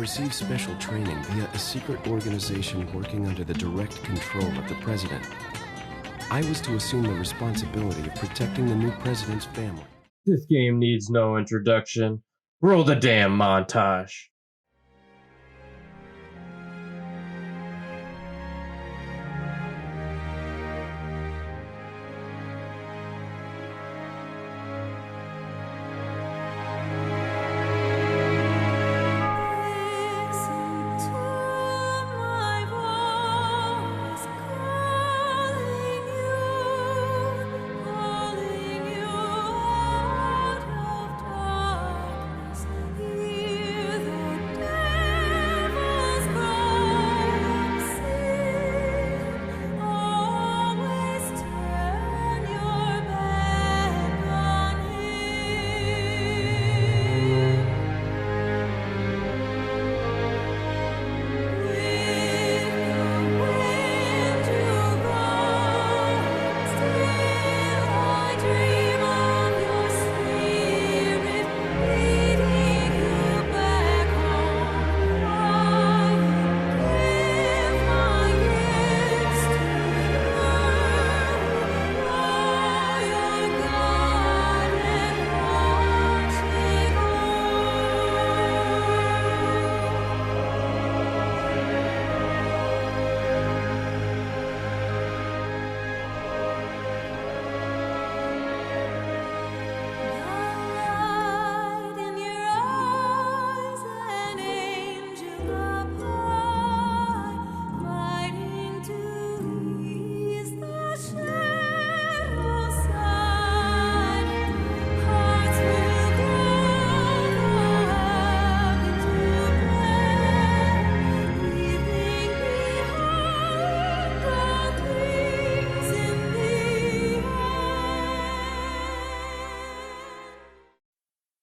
received special training via a secret organization working under the direct control of the president. I was to assume the responsibility of protecting the new president's family. This game needs no introduction. Roll the damn montage.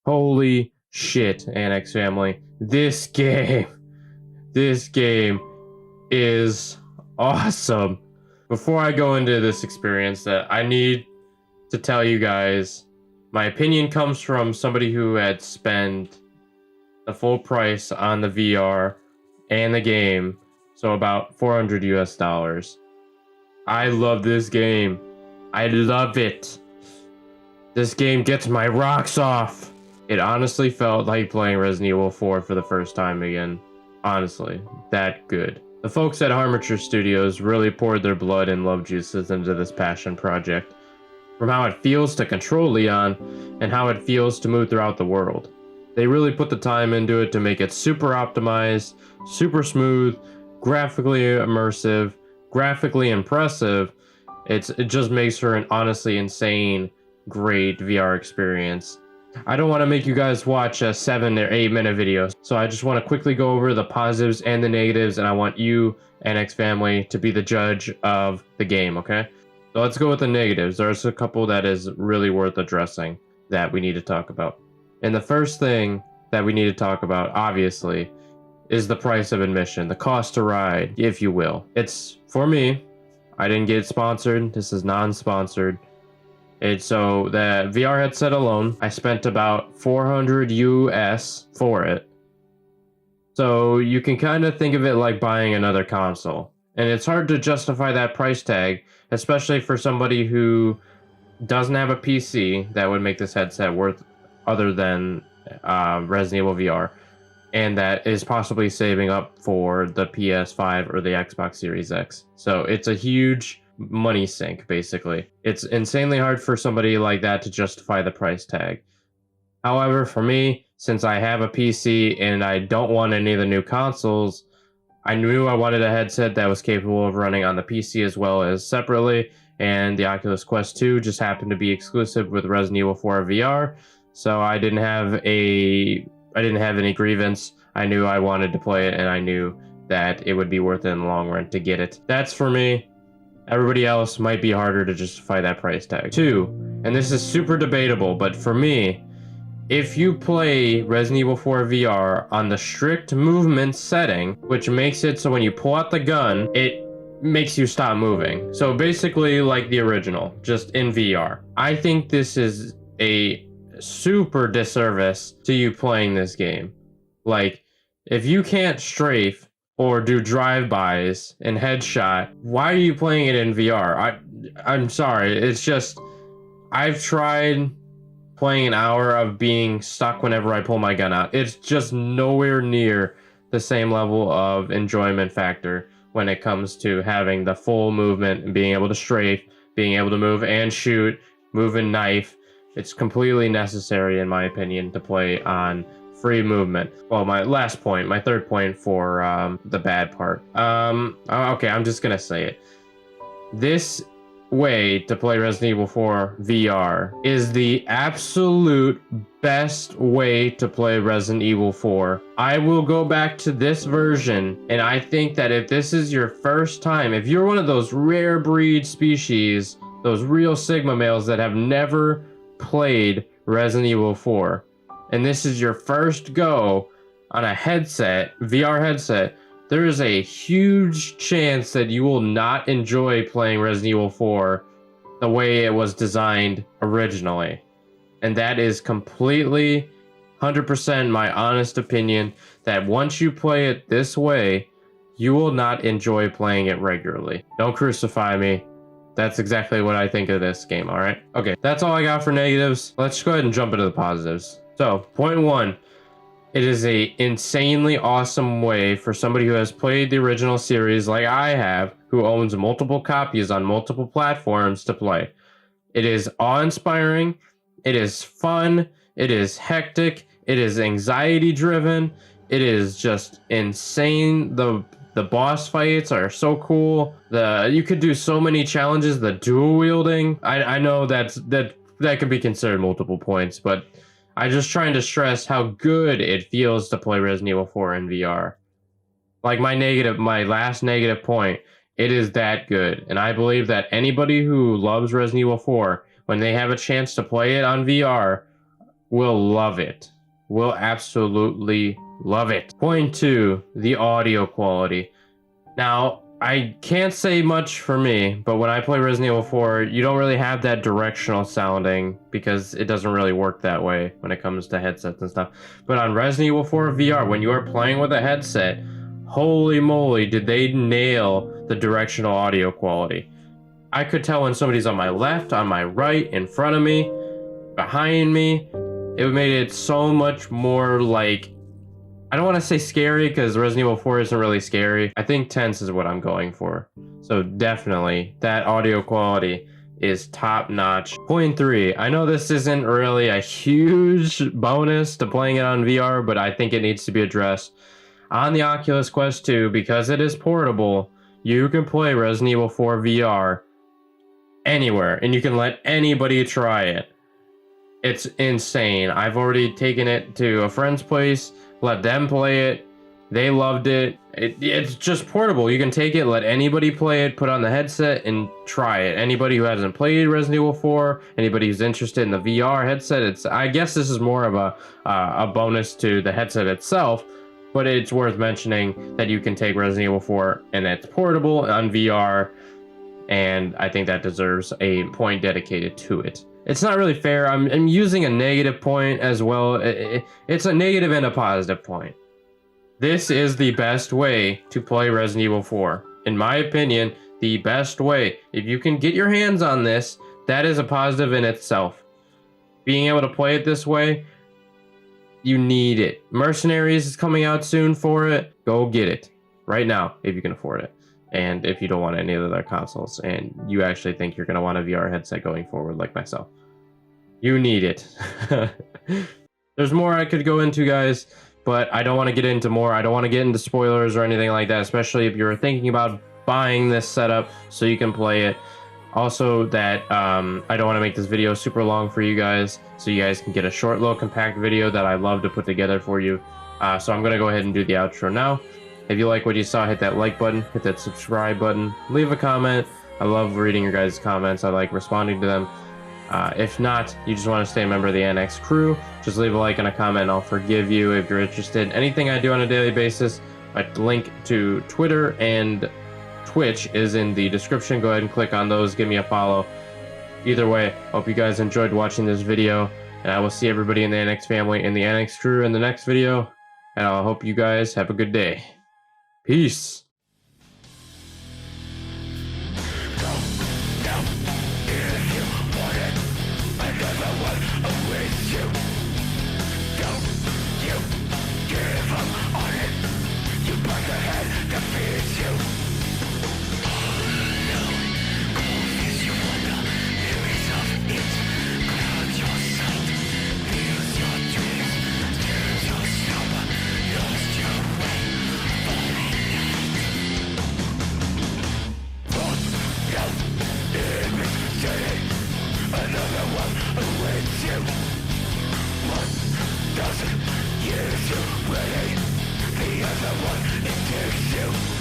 Holy shit, Annex family. This game is awesome. Before I go into this experience, that I need to tell you guys, my opinion comes from somebody who had spent the full price on the VR and the game, so about $400 US. I love this game. I love it. This game gets my rocks off. It honestly felt like playing Resident Evil 4 for the first time again. Honestly, that good. The folks at Armature Studios really poured their blood and love juices into this passion project. From how it feels to control Leon, and how it feels to move throughout the world. They really put the time into it to make it super optimized, super smooth, graphically immersive, graphically impressive. It just makes for an honestly insane, great VR experience. I don't want to make you guys watch a 7 or 8 minute video, so I just want to quickly go over the positives and the negatives, and I want you, Annex family, to be the judge of the game, okay? So let's go with the negatives. There's a couple that is really worth addressing that we need to talk about. And the first thing that we need to talk about, obviously, is the price of admission, the cost to ride, if you will. It's, for me, I didn't get sponsored. This is non-sponsored. And so the VR headset alone, I spent about $400 US for it. So you can kind of think of it like buying another console. And it's hard to justify that price tag, especially for somebody who doesn't have a PC that would make this headset worth other than Resident Evil VR. And that is possibly saving up for the PS5 or the Xbox Series X. So it's a huge money sink, basically. It's insanely hard for somebody like that to justify the price tag. However, for me, since I have a PC and I don't want any of the new consoles, I knew I wanted a headset that was capable of running on the PC as well as separately, and the Oculus Quest 2 just happened to be exclusive with Resident Evil 4 VR, so I didn't have any grievance. I knew I wanted to play it, and I knew that it would be worth it in the long run to get it. That's for me. Everybody else might be harder to justify that price tag. 2, and this is super debatable, but for me, if you play Resident Evil 4 VR on the strict movement setting, which makes it so when you pull out the gun, it makes you stop moving. So basically like the original, just in VR. I think this is a super disservice to you playing this game. Like, If you can't strafe or do drive-bys and headshot, why are you playing it in VR? I'm sorry. It's just, I've tried playing an hour of being stuck whenever I pull my gun out. It's just nowhere near the same level of enjoyment factor when it comes to having the full movement and being able to strafe, being able to move and shoot, move and knife. It's completely necessary, in my opinion, to play on free movement. Well, my last point, my third point for the bad part. Okay, I'm just gonna say it. This way to play Resident Evil 4 VR is the absolute best way to play Resident Evil 4. I will go back to this version, and I think that if this is your first time, if you're one of those rare breed species, those real Sigma males that have never played Resident Evil 4, and this is your first go on a headset, VR headset, there is a huge chance that you will not enjoy playing Resident Evil 4 the way it was designed originally. And that is completely 100% my honest opinion, that once you play it this way, you will not enjoy playing it regularly. Don't crucify me. That's exactly what I think of this game, all right? Okay, that's all I got for negatives. Let's go ahead and jump into the positives. So, point one. It is a insanely awesome way for somebody who has played the original series like I have, who owns multiple copies on multiple platforms, to play. It is awe-inspiring, it is fun, it is hectic, it is anxiety-driven, it is just insane. The boss fights are so cool. You could do so many challenges. The dual wielding, I know that could be considered multiple points, but I'm just trying to stress how good it feels to play Resident Evil 4 in VR. Like my last negative point, it is that good. And I believe that anybody who loves Resident Evil 4, when they have a chance to play it on VR, will love it. Will absolutely love it. Point two, the audio quality. Now, I can't say much for me, but when I play Resident Evil 4, you don't really have that directional sounding because it doesn't really work that way when it comes to headsets and stuff. But on Resident Evil 4 VR, when you are playing with a headset, holy moly, did they nail the directional audio quality. I could tell when somebody's on my left, on my right, in front of me, behind me. It made it so much more like, I don't want to say scary because Resident Evil 4 isn't really scary. I think tense is what I'm going for. So definitely, that audio quality is top notch. Point three, I know this isn't really a huge bonus to playing it on VR, but I think it needs to be addressed. On the Oculus Quest 2, because it is portable, you can play Resident Evil 4 VR anywhere, and you can let anybody try it. It's insane. I've already taken it to a friend's place, let them play it. They loved it. It's just portable. You can take it, let anybody play it, put on the headset, and try it. Anybody who hasn't played Resident Evil 4, anybody who's interested in the VR headset, I guess this is more of a bonus to the headset itself, but it's worth mentioning that you can take Resident Evil 4 and it's portable on VR, and I think that deserves a point dedicated to it. It's not really fair. I'm using a negative point as well. It's a negative and a positive point. This is the best way to play Resident Evil 4. In my opinion, the best way. If you can get your hands on this, that is a positive in itself. Being able to play it this way, you need it. Mercenaries is coming out soon for it. Go get it right now if you can afford it. And if you don't want any of the other consoles and you actually think you're going to want a VR headset going forward like myself, you need it. There's more I could go into, guys, but I don't want to get into more. I don't want to get into spoilers or anything like that, especially if you're thinking about buying this setup so you can play it. Also, that I don't want to make this video super long for you guys, so you guys can get a short little compact video that I love to put together for you. So I'm going to go ahead and do the outro now. If you like what you saw, hit that like button, hit that subscribe button, leave a comment. I love reading your guys' comments. I like responding to them. If not, you just want to stay a member of the Annex Crew, just leave a like and a comment and I'll forgive you if you're interested. Anything I do on a daily basis, my link to Twitter and Twitch is in the description. Go ahead and click on those, give me a follow. Either way, hope you guys enjoyed watching this video, and I will see everybody in the Annex family and the Annex Crew in the next video. and I hope you guys have a good day. Peace. Doesn't use you, really. The other one, it takes you.